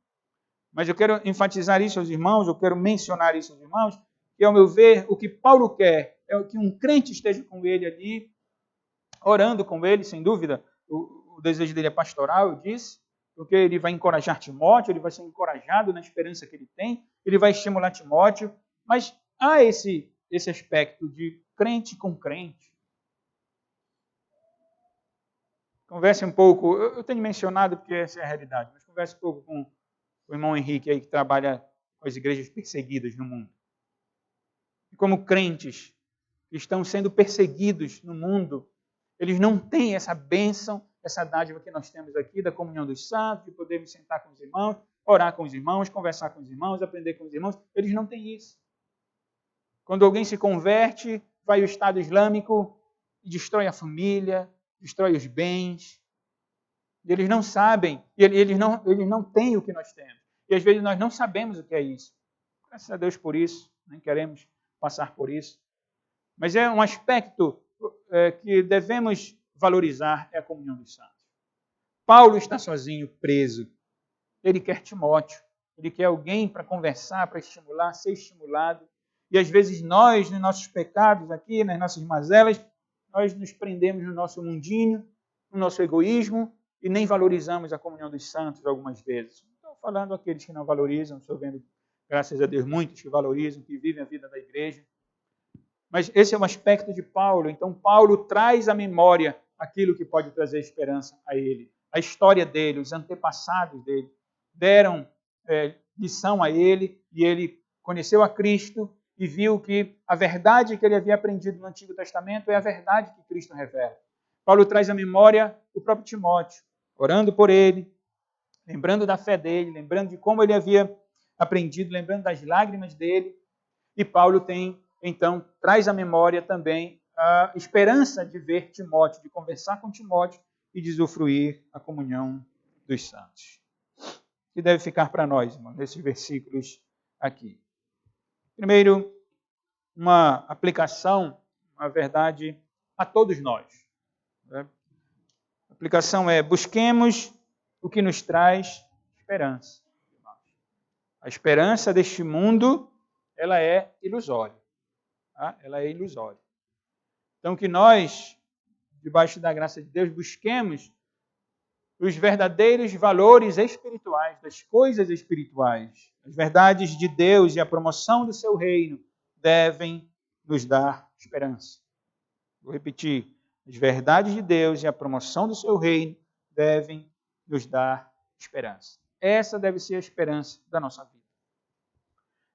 Mas eu quero enfatizar isso aos irmãos, eu quero mencionar isso aos irmãos, que, ao meu ver, o que Paulo quer é que um crente esteja com ele ali, orando com ele, sem dúvida. O desejo dele é pastoral, eu disse, porque ele vai encorajar Timóteo, ele vai ser encorajado na esperança que ele tem, ele vai estimular Timóteo, mas há esse aspecto de crente com crente. Converse um pouco, eu tenho mencionado porque essa é a realidade, mas converse um pouco com o irmão Henrique aí que trabalha com as igrejas perseguidas no mundo. E como crentes que estão sendo perseguidos no mundo, eles não têm essa bênção, essa dádiva que nós temos aqui da comunhão dos santos, de podermos sentar com os irmãos, orar com os irmãos, conversar com os irmãos, aprender com os irmãos. Eles não têm isso. Quando alguém se converte, vai o Estado Islâmico e destrói a família, destrói os bens. Eles não sabem, eles não têm o que nós temos. E às vezes nós não sabemos o que é isso. Graças a Deus por isso, nem queremos passar por isso. Mas é um aspecto que devemos valorizar, é a comunhão dos santos. Paulo está sozinho, preso. Ele quer Timóteo. Ele quer alguém para conversar, para estimular, ser estimulado. E às vezes nós, nos nossos pecados aqui, nas nossas mazelas, nós nos prendemos no nosso mundinho, no nosso egoísmo, e nem valorizamos a comunhão dos santos algumas vezes. Estou falando aqueles que não valorizam, estou vendo, graças a Deus, muitos que valorizam, que vivem a vida da igreja. Mas esse é um aspecto de Paulo. Então, Paulo traz à memória aquilo que pode trazer esperança a ele. A história dele, os antepassados dele, deram lição a ele, e ele conheceu a Cristo e viu que a verdade que ele havia aprendido no Antigo Testamento é a verdade que Cristo revela. Paulo traz à memória o próprio Timóteo, orando por ele, lembrando da fé dele, lembrando de como ele havia aprendido, lembrando das lágrimas dele. E Paulo então, traz à memória também a esperança de ver Timóteo, de conversar com Timóteo e de usufruir a comunhão dos santos. Que deve ficar para nós, irmão, nesses versículos aqui. Primeiro, uma aplicação, uma verdade a todos nós. A aplicação é: busquemos o que nos traz esperança. A esperança deste mundo, ela é ilusória. Tá? Ela é ilusória. Então, que nós, debaixo da graça de Deus, busquemos os verdadeiros valores espirituais, das coisas espirituais. As verdades de Deus e a promoção do seu reino devem nos dar esperança. Vou repetir. As verdades de Deus e a promoção do seu reino devem nos dar esperança. Essa deve ser a esperança da nossa vida.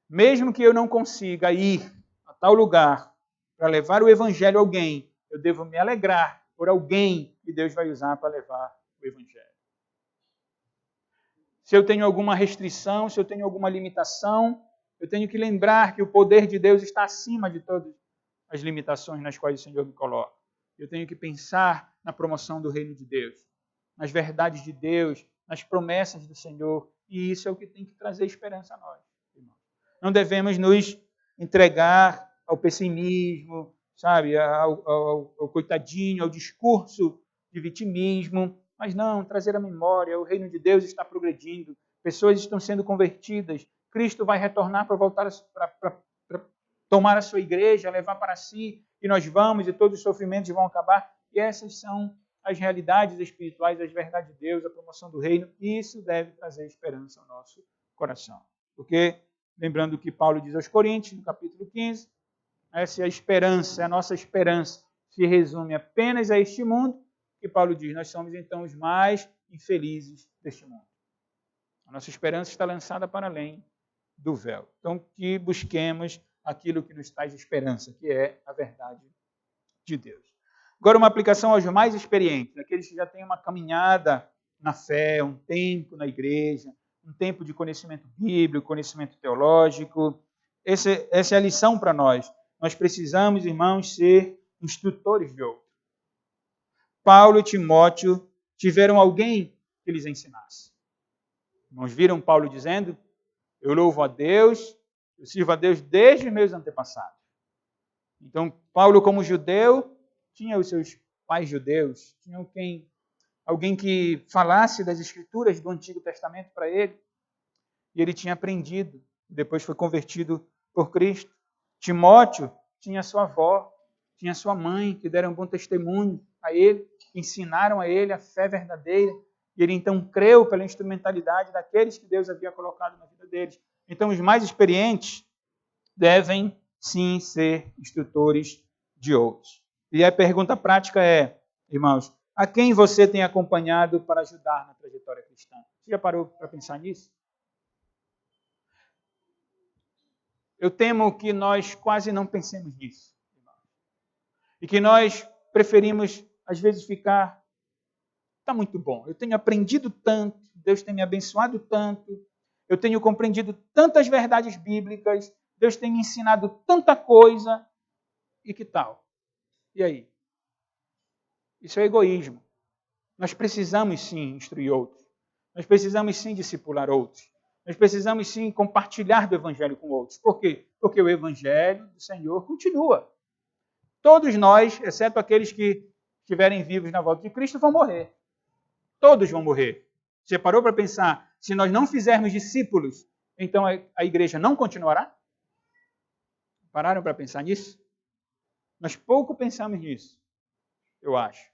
Mesmo que eu não consiga ir a tal lugar para levar o evangelho a alguém, eu devo me alegrar por alguém que Deus vai usar para levar o evangelho. Se eu tenho alguma restrição, se eu tenho alguma limitação, eu tenho que lembrar que o poder de Deus está acima de todas as limitações nas quais o Senhor me coloca. Eu tenho que pensar na promoção do reino de Deus, nas verdades de Deus, nas promessas do Senhor. E isso é o que tem que trazer esperança a nós, irmãos. Não devemos nos entregar ao pessimismo, sabe, ao coitadinho, ao discurso de vitimismo, mas não, trazer a memória, o reino de Deus está progredindo, pessoas estão sendo convertidas, Cristo vai retornar para voltar para tomar a sua igreja, levar para si, e nós vamos, e todos os sofrimentos vão acabar. E essas são as realidades espirituais, as verdades de Deus, a promoção do reino, e isso deve trazer esperança ao nosso coração. Porque, lembrando que Paulo diz aos Coríntios, no capítulo 15, essa é a esperança, a nossa esperança se resume apenas a este mundo, que Paulo diz, nós somos então os mais infelizes deste mundo. A nossa esperança está lançada para além do véu. Então, que busquemos aquilo que nos traz esperança, que é a verdade de Deus. Agora, uma aplicação aos mais experientes, aqueles que já têm uma caminhada na fé, um tempo na igreja, um tempo de conhecimento bíblico, conhecimento teológico. Essa é a lição para nós. Nós precisamos, irmãos, ser instrutores de outros. Paulo e Timóteo tiveram alguém que lhes ensinasse. Irmãos, viram Paulo dizendo, eu louvo a Deus, eu sirvo a Deus desde os meus antepassados. Então, Paulo, como judeu, tinha os seus pais judeus, tinha alguém que falasse das escrituras do Antigo Testamento para ele, e ele tinha aprendido, depois foi convertido por Cristo. Timóteo tinha sua avó, tinha sua mãe, que deram um bom testemunho a ele, que ensinaram a ele a fé verdadeira, e ele então creu pela instrumentalidade daqueles que Deus havia colocado na vida deles. Então, os mais experientes devem, sim, ser instrutores de outros. E a pergunta prática é, irmãos, a quem você tem acompanhado para ajudar na trajetória cristã? Você já parou para pensar nisso? Eu temo que nós quase não pensemos nisso. E que nós preferimos, às vezes, ficar... Está muito bom, eu tenho aprendido tanto, Deus tem me abençoado tanto, eu tenho compreendido tantas verdades bíblicas, Deus tem me ensinado tanta coisa, e que tal? E aí? Isso é egoísmo. Nós precisamos sim instruir outros, nós precisamos sim discipular outros, nós precisamos sim compartilhar do Evangelho com outros. Por quê? Porque o Evangelho do Senhor continua. Todos nós, exceto aqueles que estiverem vivos na volta de Cristo, vão morrer. Todos vão morrer. Você parou para pensar, se nós não fizermos discípulos, então a igreja não continuará? Pararam para pensar nisso? Nós pouco pensamos nisso, eu acho.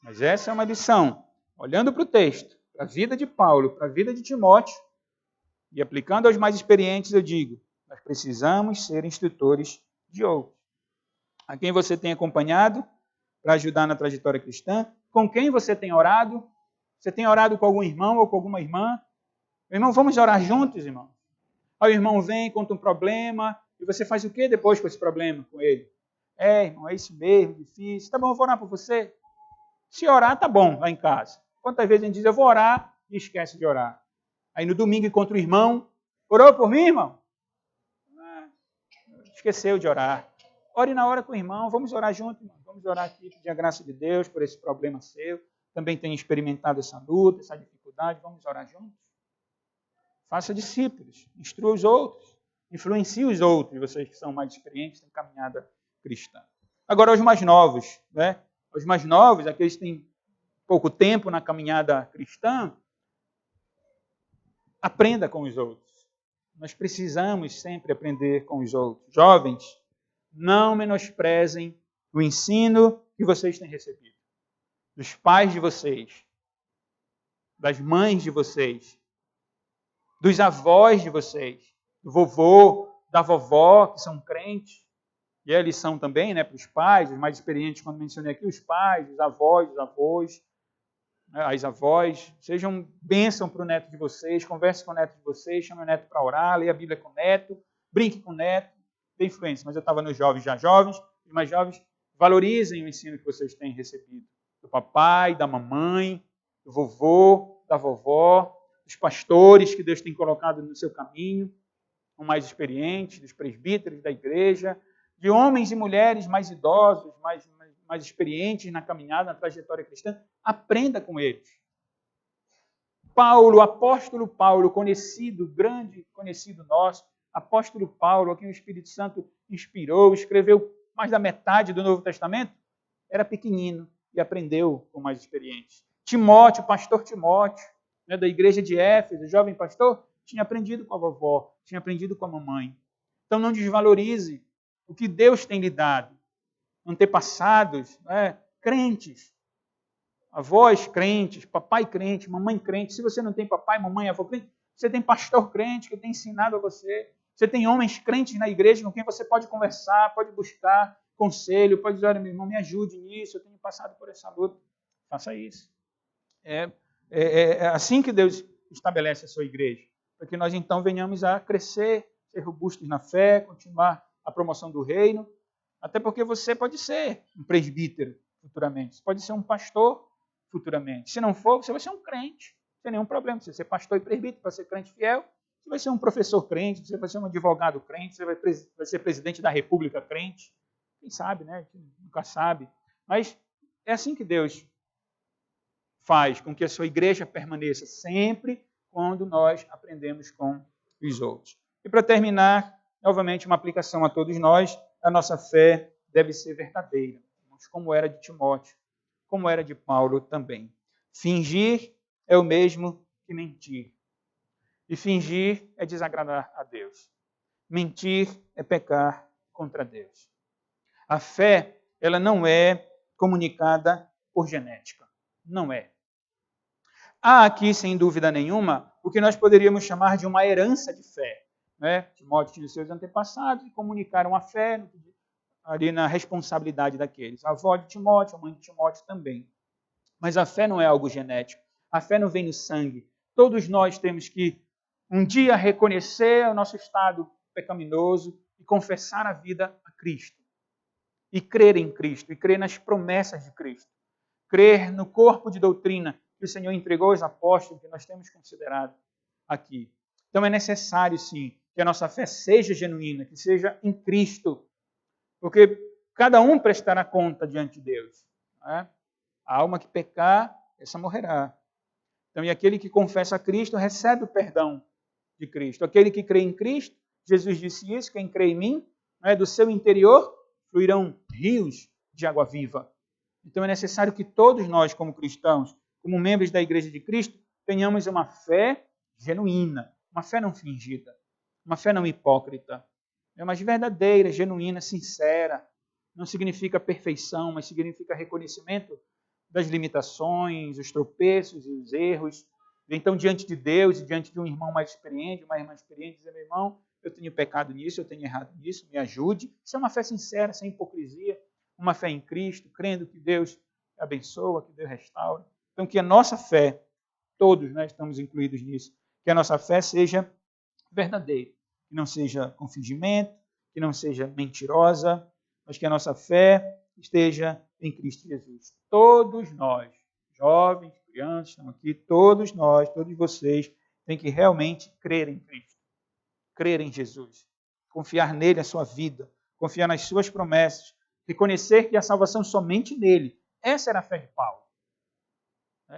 Mas essa é uma lição. Olhando para o texto, para a vida de Paulo, para a vida de Timóteo, e aplicando aos mais experientes, eu digo, nós precisamos ser instrutores de outros. A quem você tem acompanhado para ajudar na trajetória cristã? Com quem você tem orado? Você tem orado com algum irmão ou com alguma irmã? Irmão, vamos orar juntos, irmão? Aí o irmão vem, conta um problema, e você faz o que depois com esse problema com ele? Irmão, é isso mesmo, difícil. Tá bom, eu vou orar por você. Se orar, tá bom, lá em casa. Quantas vezes a gente diz, eu vou orar, e esquece de orar. Aí no domingo encontra o irmão, orou por mim, irmão? Esqueceu de orar. Ore na hora com o irmão, vamos orar junto, irmão. Vamos orar aqui, pedir a graça de Deus por esse problema seu. Também tem experimentado essa luta, essa dificuldade, vamos orar juntos. Faça discípulos, instrua os outros, influencie os outros, vocês que são mais experientes em caminhada cristã. Agora, os mais novos, né? Os mais novos, aqueles que têm pouco tempo na caminhada cristã, aprenda com os outros. Nós precisamos sempre aprender com os outros. Jovens, não menosprezem o ensino que vocês têm recebido. Dos pais de vocês, das mães de vocês, dos avós de vocês, do vovô, da vovó, que são crentes. E a lição também, né, para os pais, os mais experientes, quando mencionei aqui, os pais, os avós, as avós, sejam bênção para o neto de vocês, converse com o neto de vocês, chame o neto para orar, leia a Bíblia com o neto, brinque com o neto, dê influência. Mas eu estava nos jovens já jovens, os mais jovens, valorizem o ensino que vocês têm recebido. Do papai, da mamãe, do vovô, da vovó, dos pastores que Deus tem colocado no seu caminho, os mais experientes, dos presbíteros da igreja, de homens e mulheres mais idosos, mais experientes na caminhada, na trajetória cristã. Aprenda com eles. Paulo, o apóstolo Paulo, conhecido, grande conhecido nosso, apóstolo Paulo, a quem o Espírito Santo inspirou, escreveu mais da metade do Novo Testamento, era pequenino e aprendeu com mais experientes. Timóteo, pastor Timóteo, né, da igreja de Éfeso, jovem pastor, tinha aprendido com a vovó, tinha aprendido com a mamãe. Então não desvalorize o que Deus tem lhe dado. Antepassados, crentes, avós crentes, papai crente, mamãe crente. Se você não tem papai, mamãe, avô crente, você tem pastor crente que tem ensinado a você. Você tem homens crentes na igreja com quem você pode conversar, pode buscar conselho, pode dizer, olha, meu irmão, me ajude nisso, eu tenho passado por essa luta. Faça isso. É assim que Deus estabelece a sua igreja, para que nós então venhamos a crescer, ser robustos na fé, continuar a promoção do reino, até porque você pode ser um presbítero futuramente, você pode ser um pastor futuramente. Se não for, você vai ser um crente, sem nenhum problema. Você vai ser pastor e presbítero, para ser crente fiel, você vai ser um professor crente, você vai ser um advogado crente, você vai ser presidente da república crente. Quem sabe, né? Nunca sabe. Mas é assim que Deus faz com que a sua igreja permaneça sempre quando nós aprendemos com os outros. E para terminar, novamente uma aplicação a todos nós, a nossa fé deve ser verdadeira, como era de Timóteo, como era de Paulo também. Fingir é o mesmo que mentir. E fingir é desagradar a Deus. Mentir é pecar contra Deus. A fé, ela não é comunicada por genética. Não é. Há aqui, sem dúvida nenhuma, o que nós poderíamos chamar de uma herança de fé. Né? Timóteo tinha seus antepassados e comunicaram a fé ali na responsabilidade daqueles. A avó de Timóteo, a mãe de Timóteo também. Mas a fé não é algo genético. A fé não vem no sangue. Todos nós temos que um dia reconhecer o nosso estado pecaminoso e confessar a vida a Cristo. E crer em Cristo, e crer nas promessas de Cristo. Crer no corpo de doutrina que o Senhor entregou aos apóstolos, que nós temos considerado aqui. Então é necessário, sim, que a nossa fé seja genuína, que seja em Cristo. Porque cada um prestará conta diante de Deus. Né? A alma que pecar, essa morrerá. Então, e aquele que confessa a Cristo recebe o perdão de Cristo. Aquele que crê em Cristo, Jesus disse isso, quem crê em mim, do seu interior fluirão rios de água viva. Então é necessário que todos nós, como cristãos, como membros da Igreja de Cristo, tenhamos uma fé genuína, uma fé não fingida, uma fé não hipócrita, mas verdadeira, genuína, sincera. Não significa perfeição, mas significa reconhecimento das limitações, os tropeços e os erros. Então, diante de Deus e diante de um irmão mais experiente, uma irmã experiente, dizer, meu irmão, eu tenho pecado nisso, eu tenho errado nisso, me ajude. Isso é uma fé sincera, sem hipocrisia, uma fé em Cristo, crendo que Deus abençoa, que Deus restaura. Então, que a nossa fé, todos nós estamos incluídos nisso, que a nossa fé seja verdadeira, que não seja com fingimento, que não seja mentirosa, mas que a nossa fé esteja em Cristo Jesus. Todos nós, jovens, crianças, estão aqui, todos nós, todos vocês, têm que realmente crer em Cristo, crer em Jesus, confiar nele a sua vida, confiar nas suas promessas, reconhecer que a salvação somente nele. Essa era a fé de Paulo.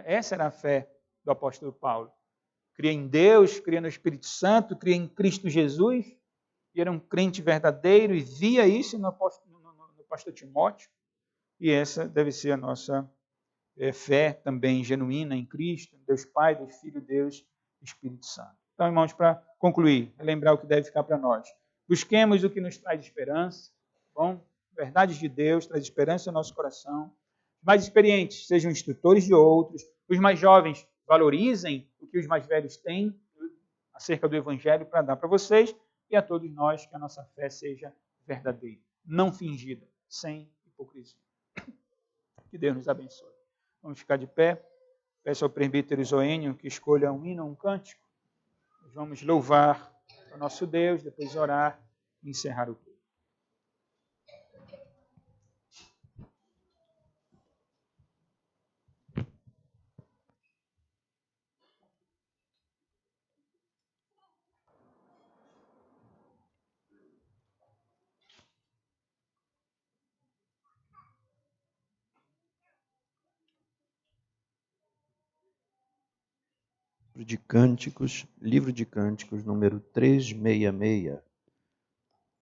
Essa era a fé do apóstolo Paulo. Cria em Deus, cria no Espírito Santo, cria em Cristo Jesus, e era um crente verdadeiro e via isso no pastor Timóteo, e essa deve ser a nossa fé também genuína em Cristo, Deus Pai, Deus Filho, Deus Espírito Santo. Então, irmãos, para concluir, lembrar o que deve ficar para nós. Busquemos o que nos traz esperança, bom? Verdades de Deus, traz esperança ao nosso coração. Os mais experientes sejam instrutores de outros, os mais jovens valorizem o que os mais velhos têm acerca do Evangelho para dar para vocês, e a todos nós que a nossa fé seja verdadeira, não fingida, sem hipocrisia. Que Deus nos abençoe. Vamos ficar de pé. Peço ao presbítero Zoênio que escolha um hino, um cântico. Nós vamos louvar o nosso Deus, depois orar e encerrar o culto. livro de Cânticos, número 366.